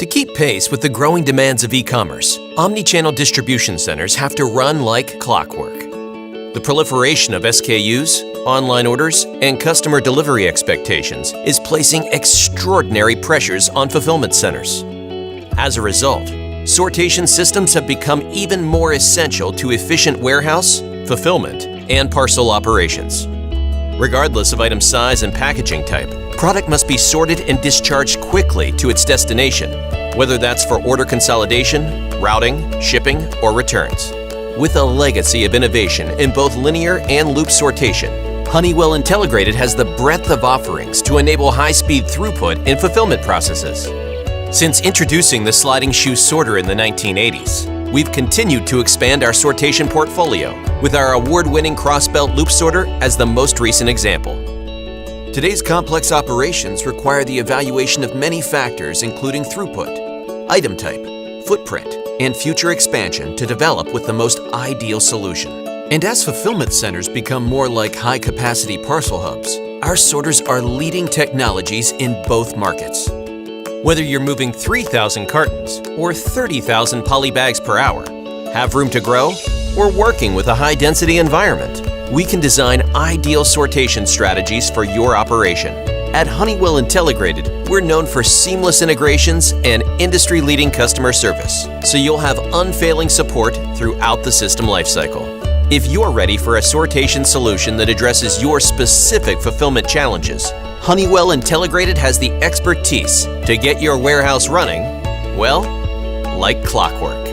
To keep pace with the growing demands of e-commerce, omnichannel distribution centers have to run like clockwork. The proliferation of SKUs, online orders, and customer delivery expectations is placing extraordinary pressures on fulfillment centers. As a result, sortation systems have become even more essential to efficient warehouse, fulfillment, and parcel operations. Regardless of item size and packaging type, product must be sorted and discharged quickly to its destination, whether that's for order consolidation, routing, shipping, or returns. With a legacy of innovation in both linear and loop sortation, Honeywell Intelligrated has the breadth of offerings to enable high-speed throughput in fulfillment processes. Since introducing the sliding shoe sorter in the 1980s, we've continued to expand our sortation portfolio, with our award-winning cross-belt loop sorter as the most recent example. Today's complex operations require the evaluation of many factors including throughput, item type, footprint, and future expansion to develop with the most ideal solution. And as fulfillment centers become more like high-capacity parcel hubs, our sorters are leading technologies in both markets. Whether you're moving 3,000 cartons or 30,000 poly bags per hour, have room to grow, or working with a high-density environment, we can design ideal sortation strategies for your operation. At Honeywell Intelligrated, we're known for seamless integrations and industry-leading customer service, so you'll have unfailing support throughout the system lifecycle. If you're ready for a sortation solution that addresses your specific fulfillment challenges, Honeywell Intelligrated has the expertise to get your warehouse running, well, like clockwork.